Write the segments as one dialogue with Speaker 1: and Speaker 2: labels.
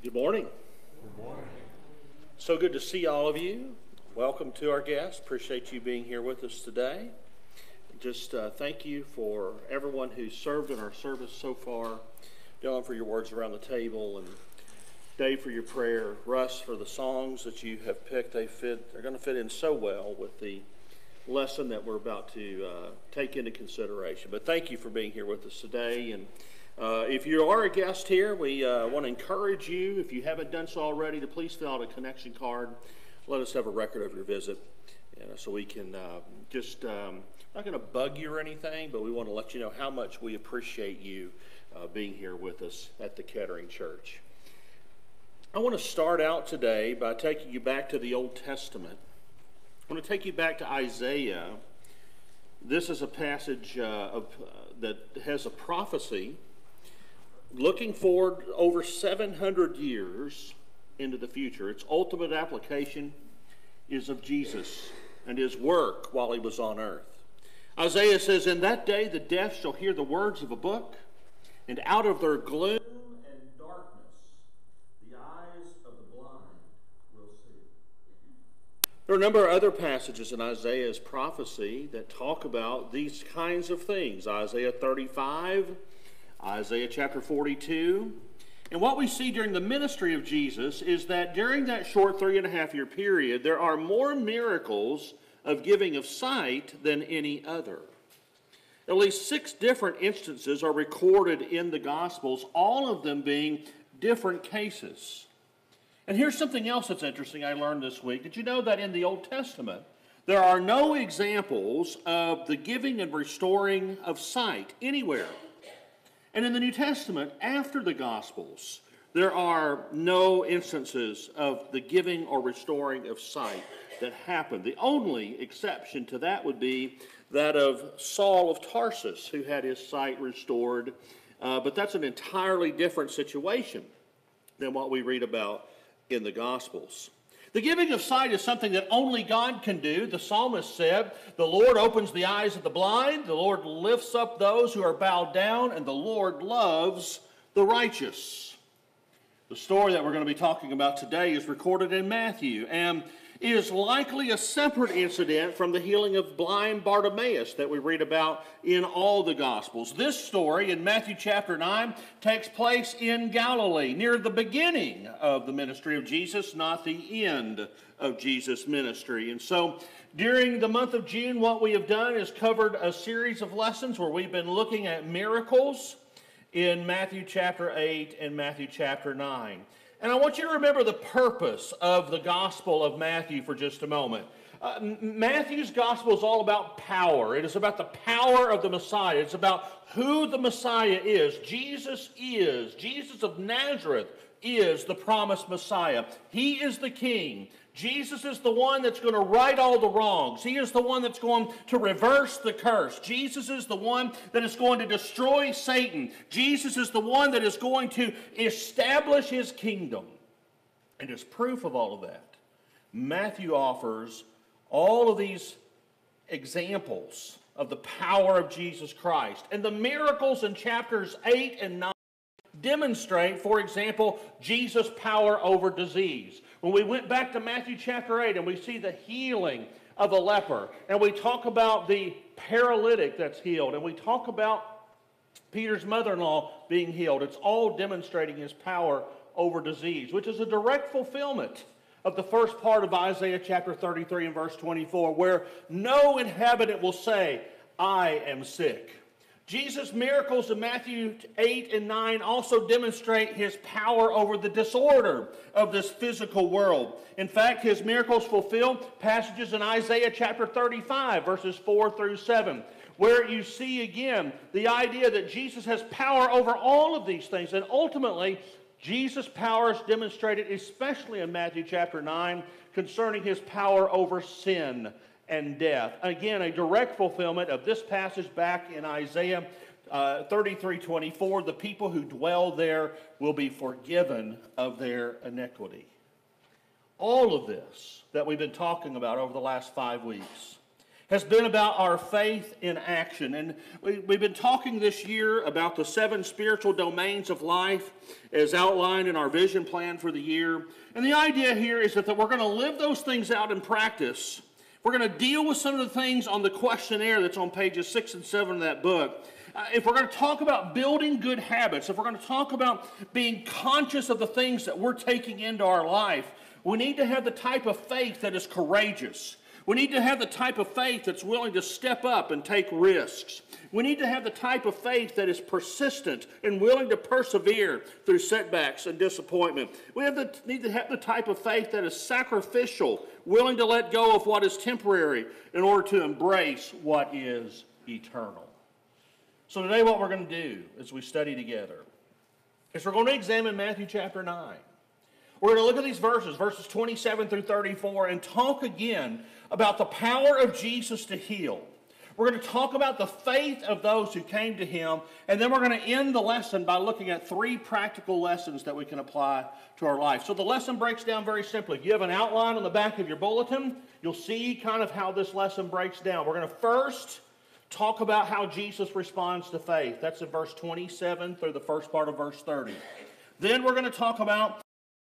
Speaker 1: Good morning.
Speaker 2: Good morning.
Speaker 1: So good to see all of you. Welcome to our guests. Appreciate you being here with us today. Just thank you for everyone who's served in our service so far. Dylan for your words around the table, and Dave for your prayer. Russ for the songs that you have picked. They're going to fit in so well with the lesson that we're about to take into consideration. But thank you for being here with us today. And if you are a guest here, we want to encourage you, if you haven't done so already, to please fill out a connection card. Let us have a record of your visit, so we can not going to bug you or anything, but we want to let you know how much we appreciate you being here with us at the Kettering Church. I want to start out today by taking you back to the Old Testament. I want to take you back to Isaiah. This is a passage that has a prophecy looking forward over 700 years into the future. Its ultimate application is of Jesus and his work while he was on earth. Isaiah says, "In that day the deaf shall hear the words of a book, and out of their gloom and darkness the eyes of the blind will see." There are a number of other passages in Isaiah's prophecy that talk about these kinds of things. Isaiah 35, Isaiah chapter 42. And what we see during the ministry of Jesus is that during that short 3.5-year period, there are more miracles of giving of sight than any other. At least 6 different instances are recorded in the Gospels, all of them being different cases. And here's something else that's interesting I learned this week. Did you know that in the Old Testament, there are no examples of the giving and restoring of sight anywhere? And in the New Testament, after the Gospels, there are no instances of the giving or restoring of sight that happened. The only exception to that would be that of Saul of Tarsus, who had his sight restored. But that's an entirely different situation than what we read about in the Gospels. The giving of sight is something that only God can do. The psalmist said, "The Lord opens the eyes of the blind, the Lord lifts up those who are bowed down, and the Lord loves the righteous." The story that we're going to be talking about today is recorded in Matthew and is likely a separate incident from the healing of blind Bartimaeus that we read about in all the Gospels. This story in Matthew chapter 9 takes place in Galilee, near the beginning of the ministry of Jesus, not the end of Jesus' ministry. And so during the month of June, what we have done is covered a series of lessons where we've been looking at miracles in Matthew chapter 8 and Matthew chapter 9. And I want you to remember the purpose of the Gospel of Matthew for just a moment. Matthew's Gospel is all about power. It is about the power of the Messiah. It's about who the Messiah is. Jesus of Nazareth is the promised Messiah. He is the King. Jesus is the one that's going to right all the wrongs. He is the one that's going to reverse the curse. Jesus is the one that is going to destroy Satan. Jesus is the one that is going to establish his kingdom. And as proof of all of that, Matthew offers all of these examples of the power of Jesus Christ. And the miracles in chapters 8 and 9 demonstrate, for example, Jesus' power over disease. When we went back to Matthew chapter 8 and we see the healing of a leper, and we talk about the paralytic that's healed, and we talk about Peter's mother-in-law being healed, it's all demonstrating his power over disease, which is a direct fulfillment of the first part of Isaiah chapter 33 and verse 24, where no inhabitant will say, "I am sick." Jesus' miracles in Matthew 8 and 9 also demonstrate his power over the disorder of this physical world. In fact, his miracles fulfill passages in Isaiah chapter 35, verses 4 through 7, where you see again the idea that Jesus has power over all of these things. And ultimately, Jesus' power is demonstrated, especially in Matthew chapter 9, concerning his power over sin and death. Again, a direct fulfillment of this passage back in Isaiah 33:24. The people who dwell there will be forgiven of their iniquity. All of this that we've been talking about over the last 5 weeks has been about our faith in action. And we've been talking this year about the 7 spiritual domains of life as outlined in our vision plan for the year. And the idea here is that we're going to live those things out in practice. We're going to deal with some of the things on the questionnaire that's on pages 6 and 7 of that book. If we're going to talk about building good habits, if we're going to talk about being conscious of the things that we're taking into our life, we need to have the type of faith that is courageous. We need to have the type of faith that's willing to step up and take risks. We need to have the type of faith that is persistent and willing to persevere through setbacks and disappointment. We need to have the type of faith that is sacrificial, willing to let go of what is temporary in order to embrace what is eternal. So today what we're going to do as we study together is we're going to examine Matthew chapter 9. We're going to look at these verses 27 through 34, and talk again about the power of Jesus to heal. We're going to talk about the faith of those who came to him, and then we're going to end the lesson by looking at 3 practical lessons that we can apply to our life. So the lesson breaks down very simply. If you have an outline on the back of your bulletin, you'll see kind of how this lesson breaks down. We're going to first talk about how Jesus responds to faith. That's in verse 27 through the first part of verse 30. Then we're going to talk about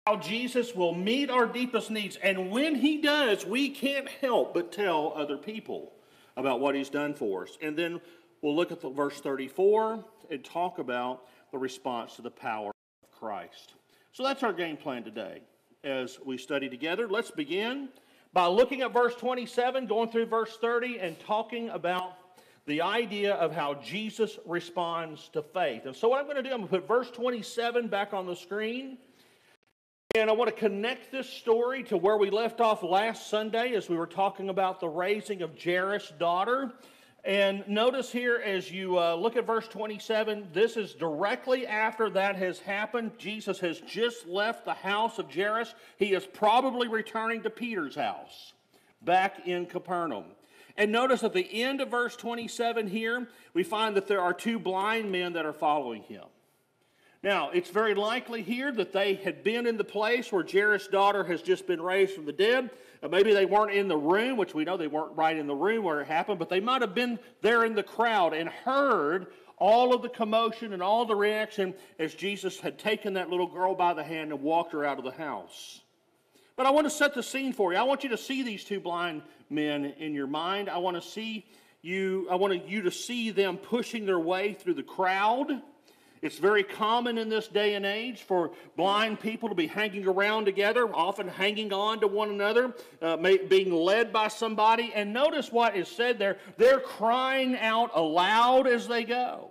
Speaker 1: how Jesus will meet our deepest needs. And when he does, we can't help but tell other people about what he's done for us. And then we'll look at the verse 34 and talk about the response to the power of Christ. So that's our game plan today as we study together. Let's begin by looking at verse 27, going through verse 30, and talking about the idea of how Jesus responds to faith. And so what I'm going to do, I'm going to put verse 27 back on the screen. And I want to connect this story to where we left off last Sunday as we were talking about the raising of Jairus' daughter. And notice here as you look at verse 27, this is directly after that has happened. Jesus has just left the house of Jairus. He is probably returning to Peter's house back in Capernaum. And notice at the end of verse 27 here, we find that there are 2 blind men that are following him. Now, it's very likely here that they had been in the place where Jairus' daughter has just been raised from the dead. Maybe they weren't in the room, which we know they weren't right in the room where it happened, but they might have been there in the crowd and heard all of the commotion and all the reaction as Jesus had taken that little girl by the hand and walked her out of the house. But I want to set the scene for you. I want you to see these 2 blind men in your mind. I want you to see them pushing their way through the crowd. It's very common in this day and age for blind people to be hanging around together, often hanging on to one another, being led by somebody. And notice what is said there. They're crying out aloud as they go.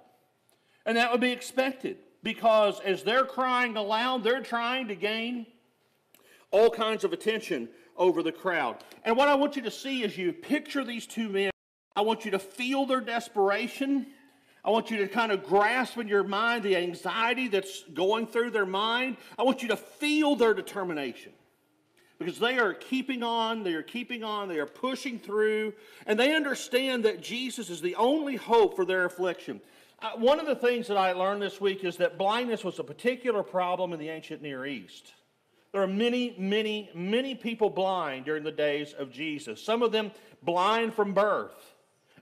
Speaker 1: And that would be expected, because as they're crying aloud, they're trying to gain all kinds of attention over the crowd. And what I want you to see as you picture these 2 men, I want you to feel their desperation. I want you to kind of grasp in your mind the anxiety that's going through their mind. I want you to feel their determination, because they are keeping on, they are pushing through, and they understand that Jesus is the only hope for their affliction. One of the things that I learned this week is that blindness was a particular problem in the ancient Near East. There are many, many, many people blind during the days of Jesus. Some of them blind from birth.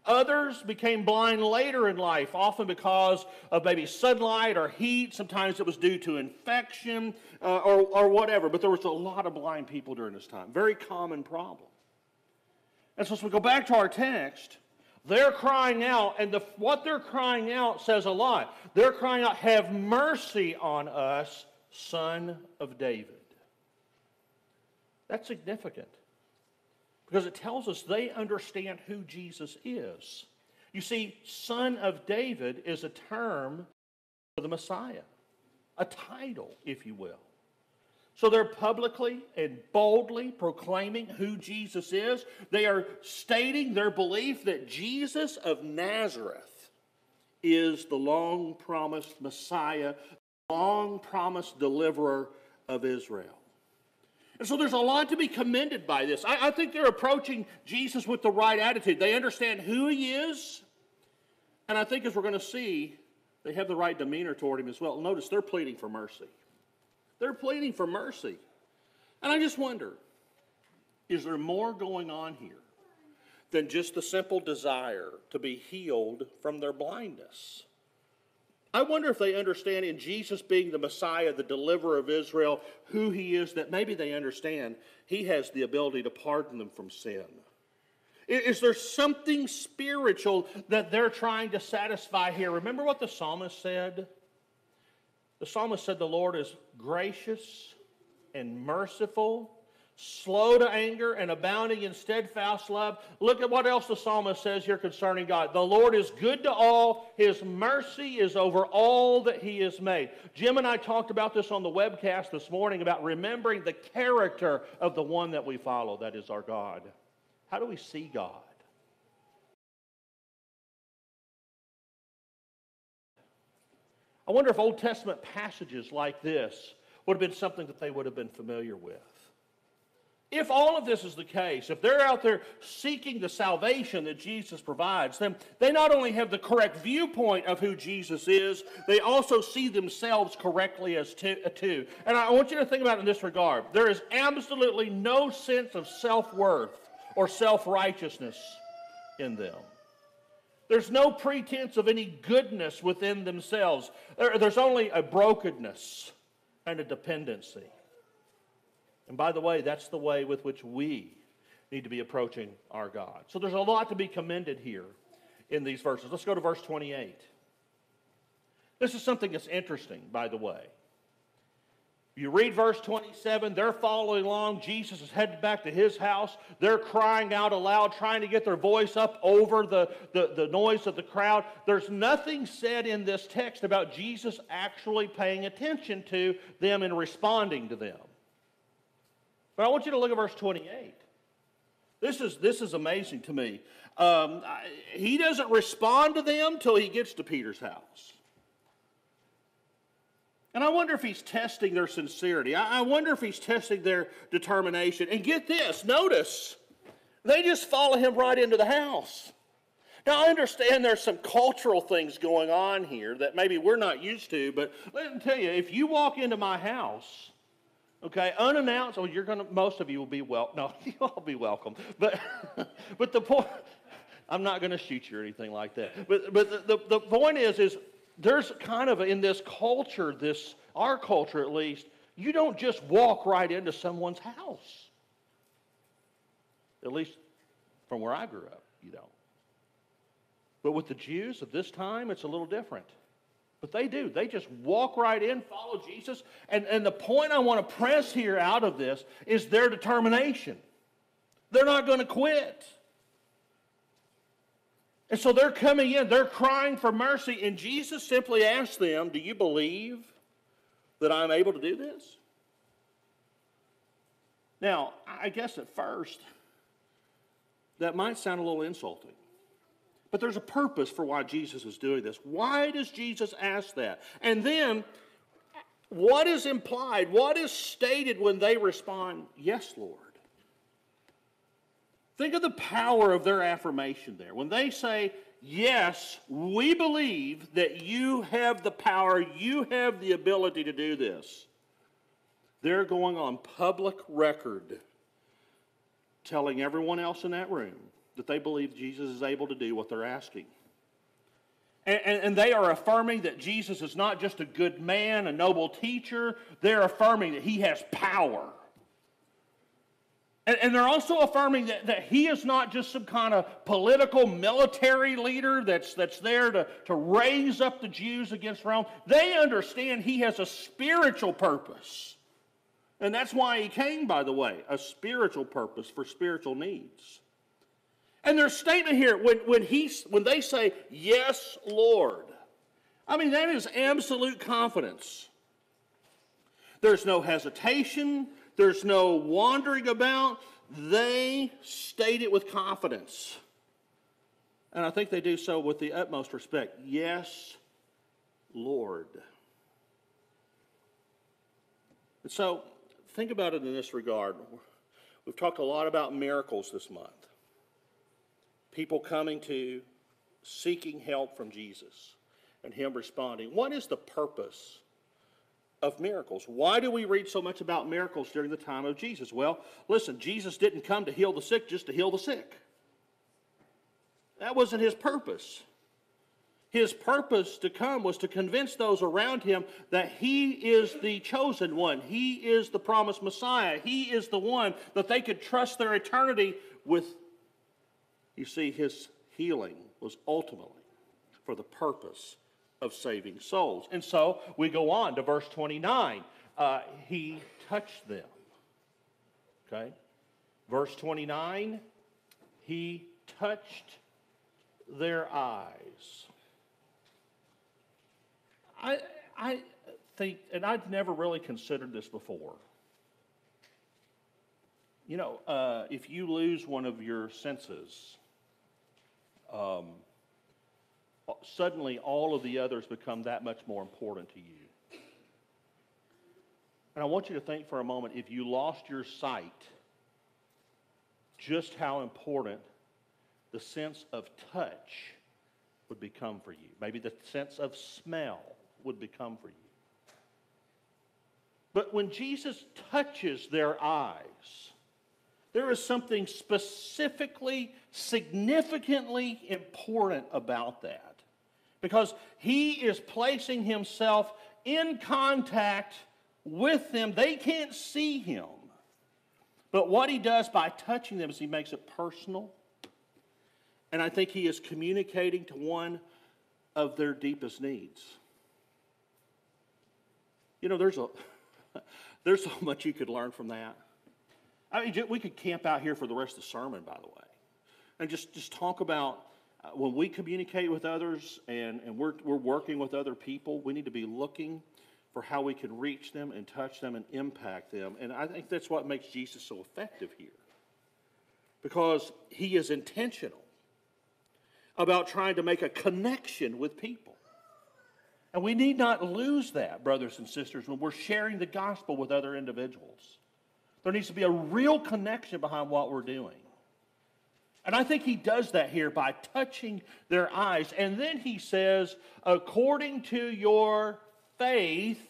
Speaker 1: Others became blind later in life, often because of maybe sunlight or heat. Sometimes it was due to infection or whatever. But there was a lot of blind people during this time. Very common problem. And so as we go back to our text, they're crying out, and what they're crying out says a lot. They're crying out, "Have mercy on us, Son of David." That's significant, because it tells us they understand who Jesus is. You see, Son of David is a term for the Messiah, a title, if you will. So they're publicly and boldly proclaiming who Jesus is. They are stating their belief that Jesus of Nazareth is the long-promised Messiah, long-promised deliverer of Israel. And so there's a lot to be commended by this. I think they're approaching Jesus with the right attitude. They understand who he is, and I think as we're going to see, they have the right demeanor toward him as well. Notice they're pleading for mercy. They're pleading for mercy. And I just wonder, is there more going on here? than just the simple desire to be healed from their blindness. I wonder if they understand in Jesus being the Messiah, the deliverer of Israel, who he is, that maybe they understand he has the ability to pardon them from sin. Is there something spiritual that they're trying to satisfy here? Remember what the psalmist said? The psalmist said the Lord is gracious and merciful, slow to anger and abounding in steadfast love. Look at what else the psalmist says here concerning God. The Lord is good to all. His mercy is over all that he has made. Jim and I talked about this on the webcast this morning about remembering the character of the one that we follow, that is our God. How do we see God? I wonder if Old Testament passages like this would have been something that they would have been familiar with. If all of this is the case, if they're out there seeking the salvation that Jesus provides, then they not only have the correct viewpoint of who Jesus is, they also see themselves correctly as too. And I want you to think about it in this regard. There is absolutely no sense of self-worth or self-righteousness in them. There's no pretense of any goodness within themselves. There's only a brokenness and a dependency. And by the way, that's the way with which we need to be approaching our God. So there's a lot to be commended here in these verses. Let's go to verse 28. This is something that's interesting, by the way. You read verse 27, they're following along. Jesus is headed back to his house. They're crying out aloud, trying to get their voice up over the noise of the crowd. There's nothing said in this text about Jesus actually paying attention to them and responding to them. But I want you to look at verse 28. This is amazing to me. He doesn't respond to them till he gets to Peter's house. And I wonder if he's testing their sincerity. I wonder if he's testing their determination. And get this, notice, they just follow him right into the house. Now, I understand there's some cultural things going on here that maybe we're not used to, but let me tell you, if you walk into my house, okay, unannounced, most of you will be no, you'll all be welcome. But the point, I'm not going to shoot you or anything like that. But the point is there's kind of in this culture, our culture at least, you don't just walk right into someone's house. At least from where I grew up, you don't. But with the Jews of this time, it's a little different. But they do. They just walk right in, follow Jesus. And the point I want to press here out of this is their determination. They're not going to quit. And so they're coming in, they're crying for mercy, and Jesus simply asks them, do you believe that I'm able to do this? Now, I guess at first, that might sound a little insulting. But there's a purpose for why Jesus is doing this. Why does Jesus ask that? And then, what is implied? What is stated when they respond, yes, Lord? Think of the power of their affirmation there. When they say, yes, we believe that you have the power, you have the ability to do this. They're going on public record telling everyone else in that room that they believe Jesus is able to do what they're asking. And they are affirming that Jesus is not just a good man, a noble teacher. They're affirming that he has power. And they're also affirming that he is not just some kind of political military leader that's there to raise up the Jews against Rome. They understand he has a spiritual purpose. And that's why he came, by the way, a spiritual purpose for spiritual needs. And their statement here, when they say, yes, Lord, I mean, that is absolute confidence. There's no hesitation. There's no wandering about. They state it with confidence. And I think they do so with the utmost respect. Yes, Lord. And so, think about it in this regard. We've talked a lot about miracles this month. People coming to, seeking help from Jesus, and him responding. What is the purpose of miracles? Why do we read so much about miracles during the time of Jesus? Well, listen, Jesus didn't come to heal the sick just to heal the sick. That wasn't his purpose. His purpose to come was to convince those around him that he is the chosen one. He is the promised Messiah. He is the one that they could trust their eternity with. You see, his healing was ultimately for the purpose of saving souls. And so we go on to verse 29. He touched them. Okay? Verse 29, he touched their eyes. I think, and I'd never really considered this before. You know, if you lose one of your senses, suddenly all of the others become that much more important to you. And I want you to think for a moment, if you lost your sight, just how important the sense of touch would become for you. Maybe the sense of smell would become for you. But when Jesus touches their eyes, there is something specifically, significantly important about that. Because he is placing himself in contact with them. They can't see him. But what he does by touching them is he makes it personal. And I think he is communicating to one of their deepest needs. You know, there's so much you could learn from that. I mean, we could camp out here for the rest of the sermon, by the way, and just talk about when we communicate with others and we're working with other people, we need to be looking for how we can reach them and touch them and impact them. And I think that's what makes Jesus so effective here, because he is intentional about trying to make a connection with people. And we need not lose that, brothers and sisters, when we're sharing the gospel with other individuals. There needs to be a real connection behind what we're doing. And I think he does that here by touching their eyes. And then he says, according to your faith,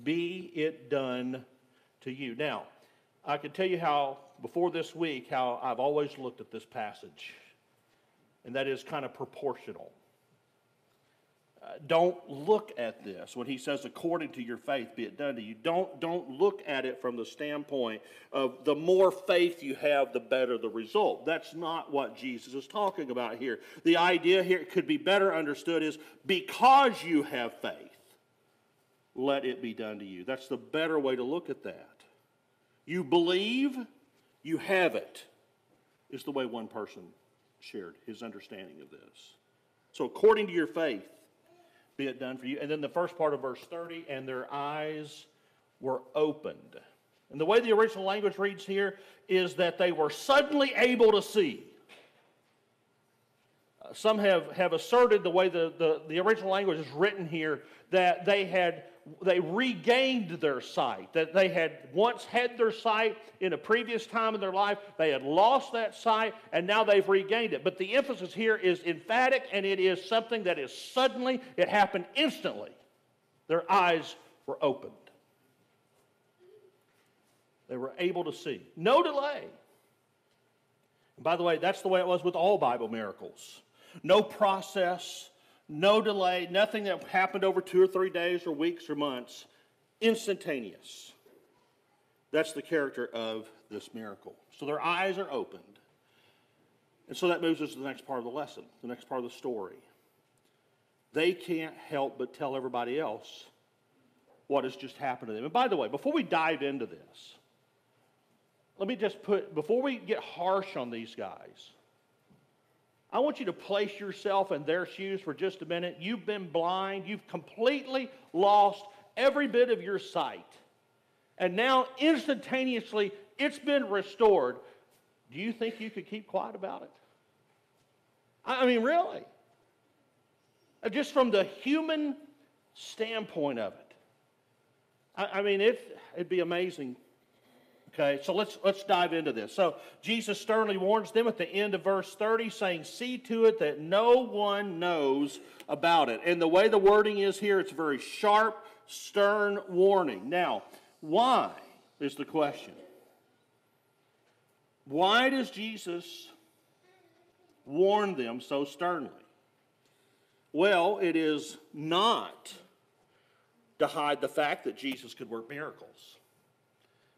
Speaker 1: be it done to you. Now, I can tell you how, before this week, how I've always looked at this passage. And that is kind of proportional. Don't look at this when he says, according to your faith, be it done to you. Don't look at it from the standpoint of the more faith you have, the better the result. That's not what Jesus is talking about here. The idea here could be better understood is, because you have faith, let it be done to you. That's the better way to look at that. You believe, you have it, is the way one person shared his understanding of this. So according to your faith, be it done for you. And then the first part of verse 30, and their eyes were opened. And the way the original language reads here is that they were suddenly able to see. Some have asserted, the way the original language is written here, that they regained their sight, that they had once had their sight in a previous time in their life, they had lost that sight, and now they've regained it. But the emphasis here is emphatic, and it is something that is suddenly, it happened instantly. Their eyes were opened. They were able to see. No delay. And by the way, that's the way it was with all Bible miracles. No process, no delay, nothing that happened over 2 or 3 days or weeks or months. Instantaneous. That's the character of this miracle. So their eyes are opened. And so that moves us to the next part of the lesson, the next part of the story. They can't help but tell everybody else what has just happened to them. And by the way, before we dive into this, let me just before we get harsh on these guys, I want you to place yourself in their shoes for just a minute. You've been blind. You've completely lost every bit of your sight. And now, instantaneously, it's been restored. Do you think you could keep quiet about it? I mean, really? Just from the human standpoint of it. I mean, it'd be amazing. Okay, so let's dive into this. So Jesus sternly warns them at the end of verse 30, saying, see to it that no one knows about it. And the way the wording is here, it's a very sharp, stern warning. Now, why is the question? Why does Jesus warn them so sternly? Well, it is not to hide the fact that Jesus could work miracles,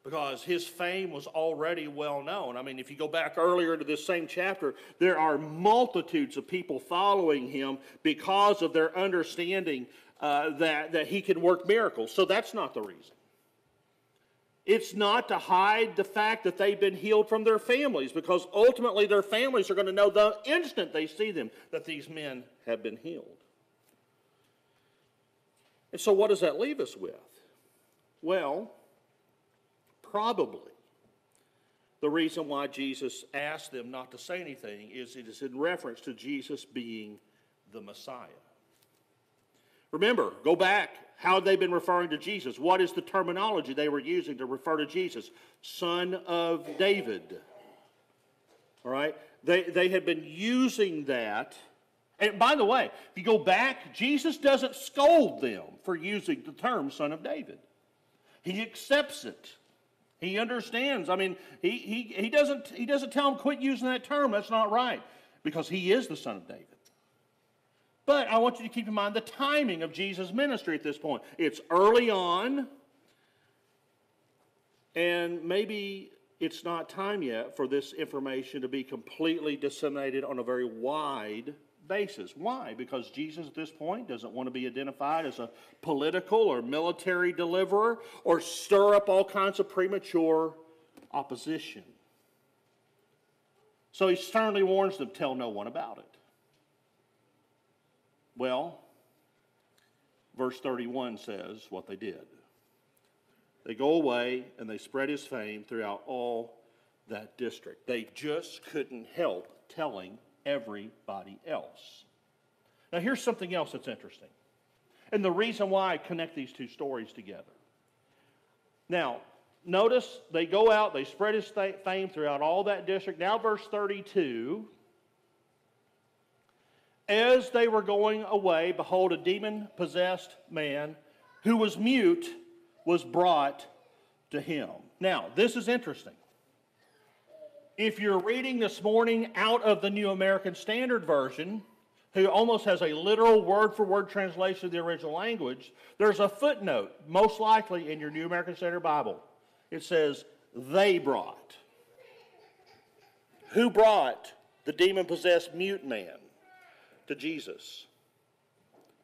Speaker 1: because his fame was already well known. I mean, if you go back earlier to this same chapter, there are multitudes of people following him because of their understanding that he could work miracles. So that's not the reason. It's not to hide the fact that they've been healed from their families, because ultimately their families are going to know the instant they see them that these men have been healed. And so what does that leave us with? Well, probably the reason why Jesus asked them not to say anything is it is in reference to Jesus being the Messiah. Remember, go back. How had they been referring to Jesus? What is the terminology they were using to refer to Jesus? Son of David. All right? They had been using that. And by the way, if you go back, Jesus doesn't scold them for using the term Son of David. He accepts it. He understands. I mean, he doesn't tell them quit using that term. That's not right, because he is the Son of David. But I want you to keep in mind the timing of Jesus' ministry at this point. It's early on, and maybe it's not time yet for this information to be completely disseminated on a very wide basis. Why? Because Jesus at this point doesn't want to be identified as a political or military deliverer or stir up all kinds of premature opposition. So he sternly warns them, tell no one about it. Well, verse 31 says what they did. They go away and they spread his fame throughout all that district. They just couldn't help telling everybody else. Now here's something else that's interesting, and the reason why I connect these two stories together. Now, notice they go out, they spread his fame throughout all that district. Now verse 32, as they were going away, behold, a demon-possessed man who was mute was brought to him. Now, this is interesting. If you're reading this morning out of the New American Standard Version, who almost has a literal word-for-word translation of the original language, there's a footnote, most likely in your New American Standard Bible. It says, they brought. Who brought the demon-possessed mute man to Jesus?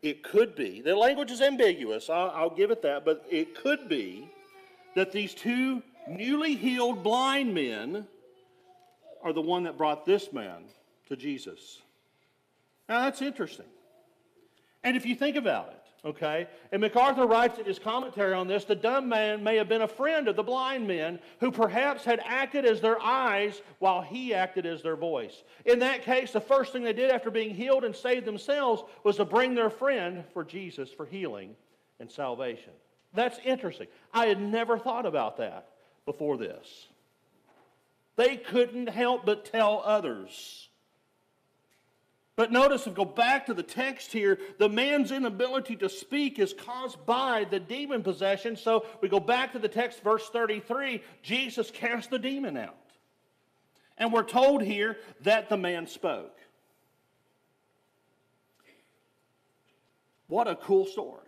Speaker 1: It could be, the language is ambiguous, I'll give it that, but it could be that these two newly healed blind men are the one that brought this man to Jesus. Now that's interesting. And if you think about it, okay, and MacArthur writes in his commentary on this, the dumb man may have been a friend of the blind men who perhaps had acted as their eyes while he acted as their voice. In that case, the first thing they did after being healed and saved themselves was to bring their friend for Jesus for healing and salvation. That's interesting. I had never thought about that before this. They couldn't help but tell others. But notice, if we go back to the text here, the man's inability to speak is caused by the demon possession. So we go back to the text, verse 33, Jesus cast the demon out. And we're told here that the man spoke. What a cool story.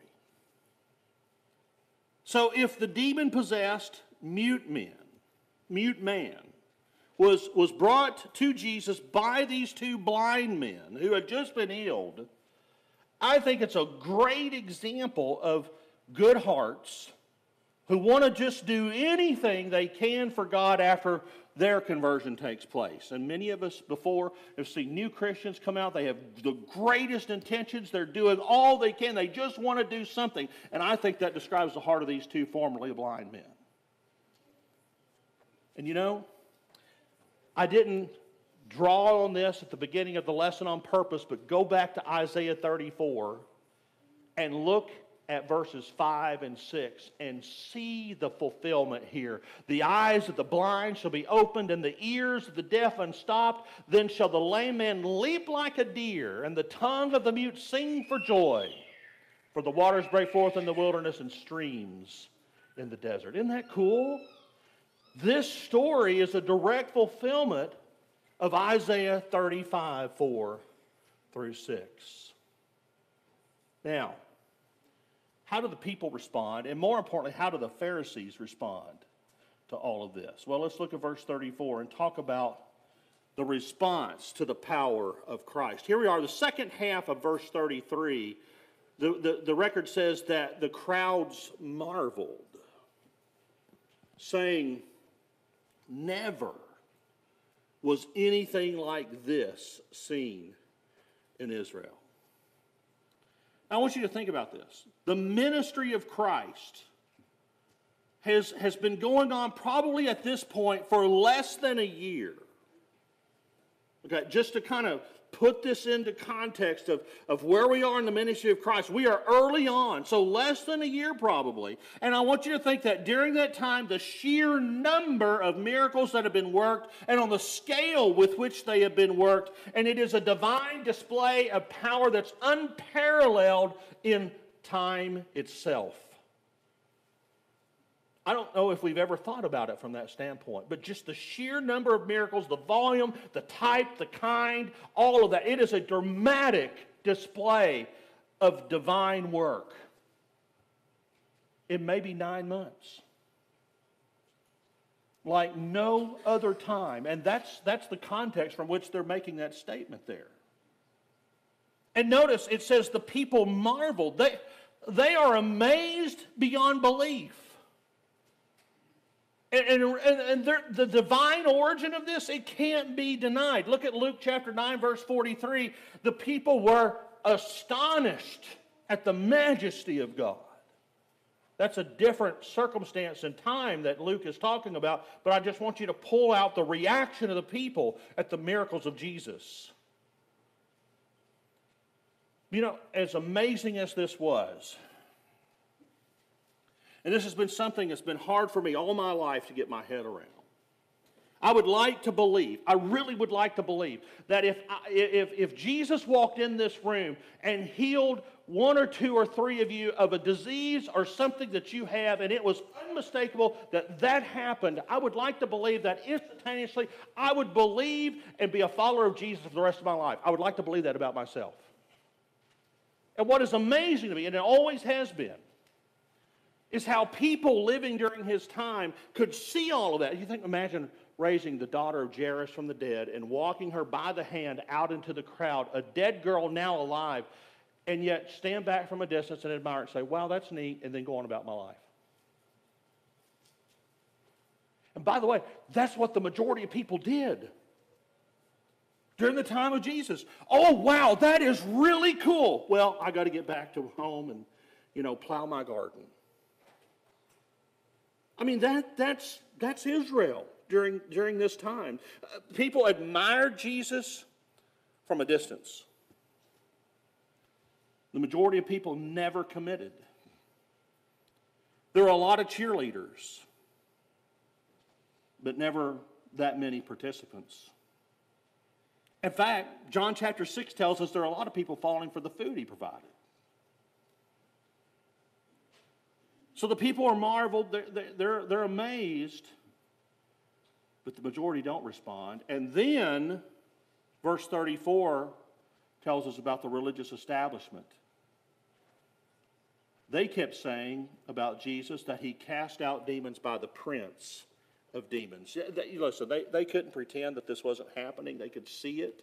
Speaker 1: So if the demon-possessed mute man, was brought to Jesus by these two blind men who had just been healed, I think it's a great example of good hearts who want to just do anything they can for God after their conversion takes place. And many of us before have seen new Christians come out. They have the greatest intentions. They're doing all they can. They just want to do something. And I think that describes the heart of these two formerly blind men. And you know, I didn't draw on this at the beginning of the lesson on purpose, but go back to Isaiah 34 and look at verses 5 and 6 and see the fulfillment here. The eyes of the blind shall be opened and the ears of the deaf unstopped. Then shall the lame man leap like a deer and the tongue of the mute sing for joy. For the waters break forth in the wilderness and streams in the desert. Isn't that cool? This story is a direct fulfillment of Isaiah 35, 4 through 6. Now, how do the people respond? And more importantly, how do the Pharisees respond to all of this? Well, let's look at verse 34 and talk about the response to the power of Christ. Here we are, the second half of verse 33. The record says that the crowds marveled, saying, never was anything like this seen in Israel. Now, I want you to think about this. The ministry of Christ has been going on probably at this point for less than a year. Okay, just to kind of put this into context of where we are in the ministry of Christ. We are early on, so less than a year probably. And I want you to think that during that time, the sheer number of miracles that have been worked and on the scale with which they have been worked, and it is a divine display of power that's unparalleled in time itself. I don't know if we've ever thought about it from that standpoint, but just the sheer number of miracles, the volume, the type, the kind, all of that. It is a dramatic display of divine work in maybe 9 months. Like no other time. And that's the context from which they're making that statement there. And notice it says the people marveled. They are amazed beyond belief. And the divine origin of this, it can't be denied. Look at Luke chapter 9, verse 43. The people were astonished at the majesty of God. That's a different circumstance and time that Luke is talking about, but I just want you to pull out the reaction of the people at the miracles of Jesus. You know, as amazing as this was, and this has been something that's been hard for me all my life to get my head around. I would like to believe, I really would like to believe, that if Jesus walked in this room and healed 1 or 2 or 3 of you of a disease or something that you have, and it was unmistakable that happened, I would like to believe that instantaneously I would believe and be a follower of Jesus for the rest of my life. I would like to believe that about myself. And what is amazing to me, and it always has been, is how people living during his time could see all of that. You think, imagine raising the daughter of Jairus from the dead and walking her by the hand out into the crowd, a dead girl now alive, and yet stand back from a distance and admire it and say, wow, that's neat, and then go on about my life. And by the way, that's what the majority of people did during the time of Jesus. Oh, wow, that is really cool. Well, I got to get back to home and, plow my garden. I mean, that's Israel during this time. People admired Jesus from a distance. The majority of people never committed. There are a lot of cheerleaders, but never that many participants. In fact, John chapter 6 tells us there are a lot of people falling for the food he provided. So the people are marveled, they're amazed, but the majority don't respond. And then, verse 34 tells us about the religious establishment. They kept saying about Jesus that he cast out demons by the prince of demons. Listen, they couldn't pretend that this wasn't happening. They could see it.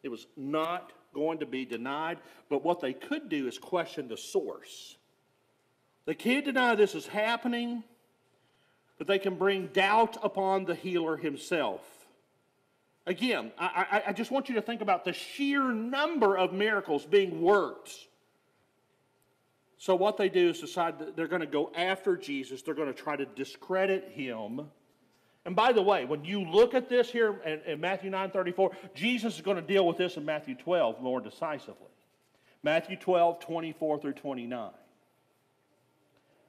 Speaker 1: It was not going to be denied. But what they could do is question the source. They can't deny this is happening, but they can bring doubt upon the healer himself. Again, I just want you to think about the sheer number of miracles being worked. So what they do is decide that they're going to go after Jesus. They're going to try to discredit him. And by the way, when you look at this here in Matthew 9:34, Jesus is going to deal with this in Matthew 12 more decisively. Matthew 12, 24 through 29.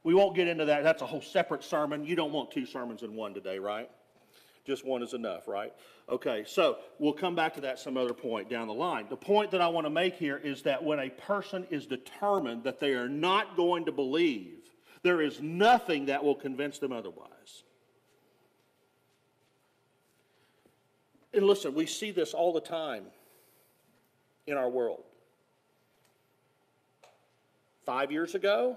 Speaker 1: We won't get into that. That's a whole separate sermon. You don't want 2 sermons in one today, right? Just one is enough, right? Okay, so we'll come back to that some other point down the line. The point that I want to make here is that when a person is determined that they are not going to believe, there is nothing that will convince them otherwise. And listen, we see this all the time in our world. 5 years ago,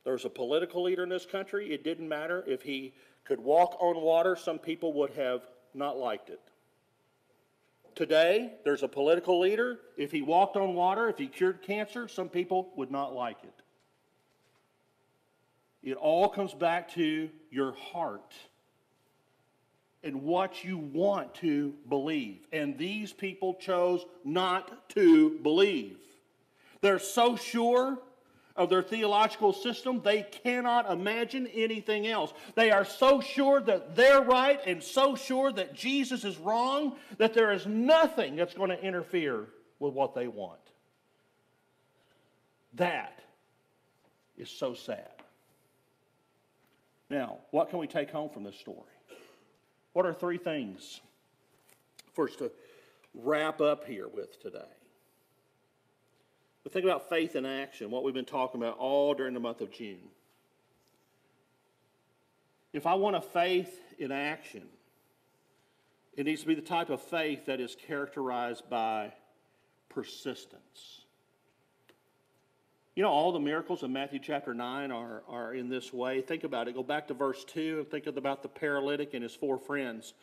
Speaker 1: there was a political leader in this country. It didn't matter if he could walk on water. Some people would have not liked it. Today, there's a political leader. If he walked on water, if he cured cancer, some people would not like it. It all comes back to your heart and what you want to believe. And these people chose not to believe. They're so sure of their theological system, they cannot imagine anything else. They are so sure that they're right and so sure that Jesus is wrong that there is nothing that's going to interfere with what they want. That is so sad. Now, what can we take home from this story? What are 3 things for us to wrap up here with today? But think about faith in action, what we've been talking about all during the month of June. If I want a faith in action, it needs to be the type of faith that is characterized by persistence. You know, all the miracles in Matthew chapter 9 are in this way. Think about it. Go back to verse 2 and think about the paralytic and his 4 friends.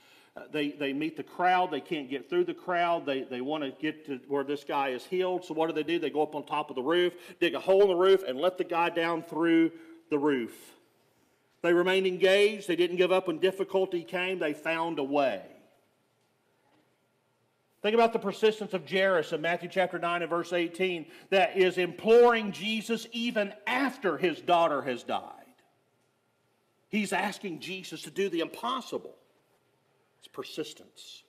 Speaker 1: They meet the crowd. They can't get through the crowd. They want to get to where this guy is healed. So what do? They go up on top of the roof, dig a hole in the roof, and let the guy down through the roof. They remained engaged. They didn't give up when difficulty came. They found a way. Think about the persistence of Jairus in Matthew chapter 9 and verse 18 that is imploring Jesus even after his daughter has died. He's asking Jesus to do the impossible. It's persistence.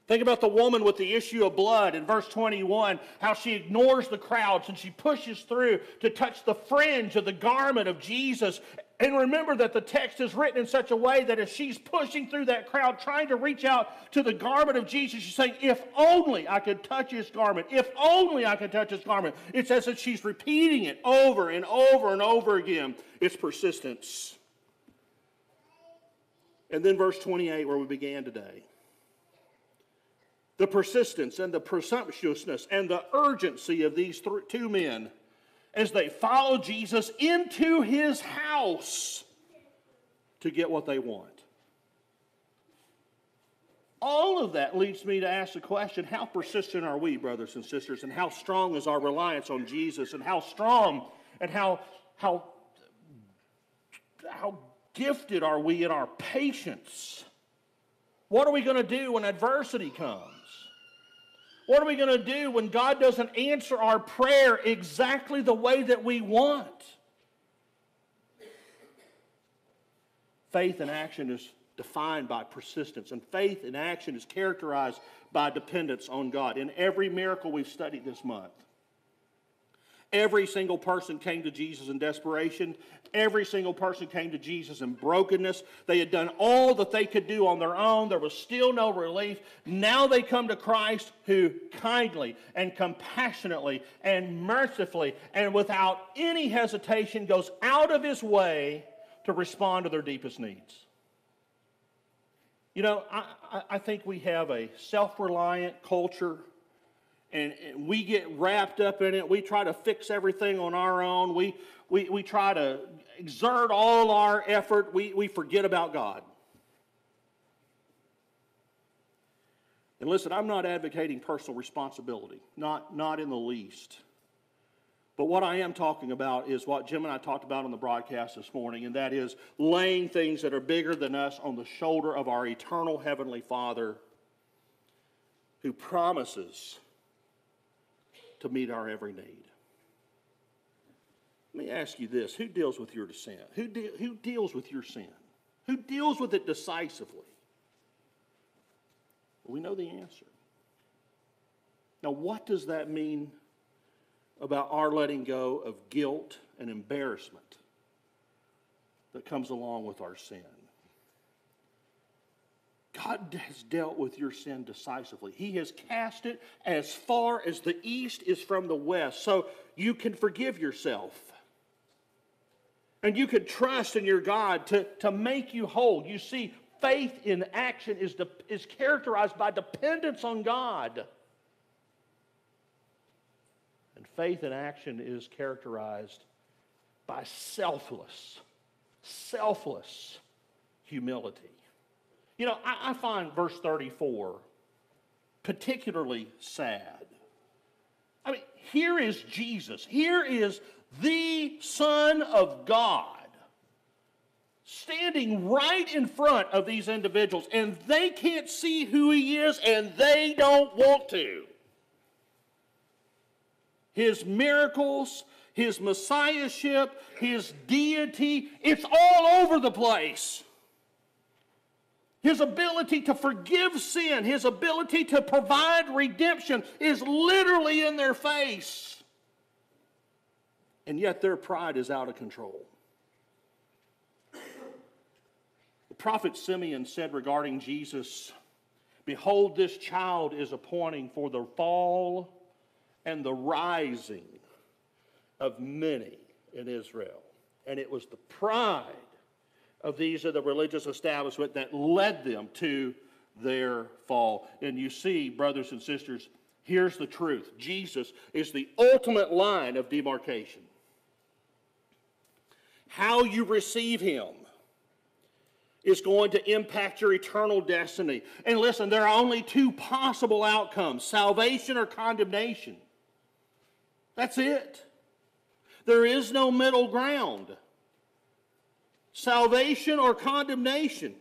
Speaker 1: Think about the woman with the issue of blood in verse 21, how she ignores the crowds and she pushes through to touch the fringe of the garment of Jesus. And remember that the text is written in such a way that as she's pushing through that crowd, trying to reach out to the garment of Jesus, she's saying, if only I could touch his garment, if only I could touch his garment. It's as if she's repeating it over and over and over again. It's persistence. And then verse 28, where we began today. The persistence and the presumptuousness and the urgency of these 2 men as they follow Jesus into his house to get what they want. All of that leads me to ask the question, how persistent are we, brothers and sisters, and how strong is our reliance on Jesus, and how strong and how gifted are we in our patience? What are we going to do when adversity comes? What are we going to do when God doesn't answer our prayer exactly the way that we want? Faith in action is defined by persistence, and faith in action is characterized by dependence on God. In every miracle we've studied this month, every single person came to Jesus in desperation. Every single person came to Jesus in brokenness. They had done all that they could do on their own. There was still no relief. Now they come to Christ, who kindly and compassionately and mercifully and without any hesitation goes out of his way to respond to their deepest needs. You know, I think we have a self-reliant culture. And we get wrapped up in it. We try to fix everything on our own. We try to exert all our effort. We forget about God. And listen, I'm not advocating personal responsibility. Not in the least. But what I am talking about is what Jim and I talked about on the broadcast this morning, and that is laying things that are bigger than us on the shoulder of our eternal Heavenly Father, who promises to meet our every need. Let me ask you this. Who deals with your sin? Who deals with your sin? Who deals with it decisively? Well, we know the answer. Now, what does that mean about our letting go of guilt and embarrassment that comes along with our sin? God has dealt with your sin decisively. He has cast it as far as the east is from the west, so you can forgive yourself. And you can trust in your God to make you whole. You see, faith in action is characterized by dependence on God. And faith in action is characterized by selfless humility. You know, I find verse 34 particularly sad. I mean, here is Jesus. Here is the Son of God standing right in front of these individuals, and they can't see who he is, and they don't want to. His miracles, his messiahship, his deity, it's all over the place. His ability to forgive sin, his ability to provide redemption is literally in their face. And yet their pride is out of control. The prophet Simeon said regarding Jesus, "Behold, this child is appointing for the fall and the rising of many in Israel." And it was the pride of these of the religious establishment that led them to their fall. And you see, brothers and sisters, here's the truth. Jesus is the ultimate line of demarcation. How you receive him is going to impact your eternal destiny. And listen, there are only two possible outcomes: salvation or condemnation. That's it. There is no middle ground. Salvation or condemnation.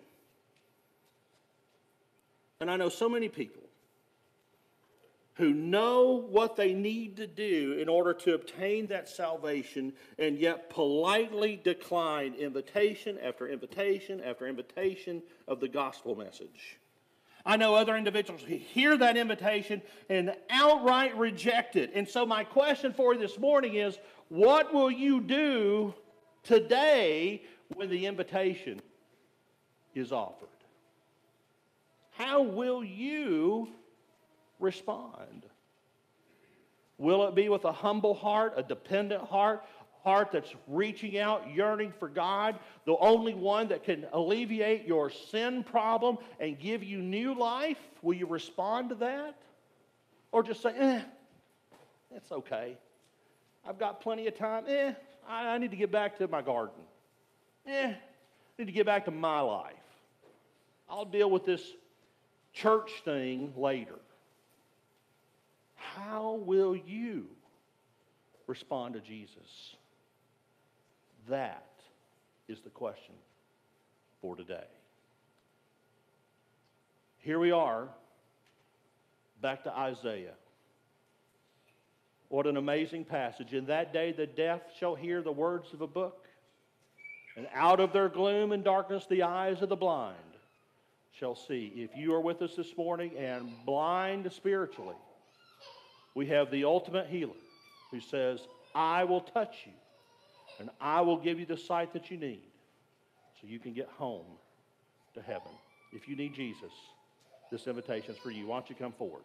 Speaker 1: And I know so many people who know what they need to do in order to obtain that salvation, and yet politely decline invitation after invitation after invitation of the gospel message. I know other individuals who hear that invitation and outright reject it. And so my question for you this morning is, what will you do today when the invitation is offered? How will you respond? Will it be with a humble heart, a dependent heart that's reaching out, yearning for God, the only one that can alleviate your sin problem and give you new life? Will you respond to that? Or just say, it's okay. I've got plenty of time. I need to get back to my garden. I need to get back to my life. I'll deal with this church thing later. How will you respond to Jesus? That is the question for today. Here we are, back to Isaiah. What an amazing passage. In that day the deaf shall hear the words of a book, and out of their gloom and darkness the eyes of the blind shall see. If you are with us this morning and blind spiritually, we have the ultimate healer who says, I will touch you and I will give you the sight that you need so you can get home to heaven. If you need Jesus, this invitation is for you. Why don't you come forward?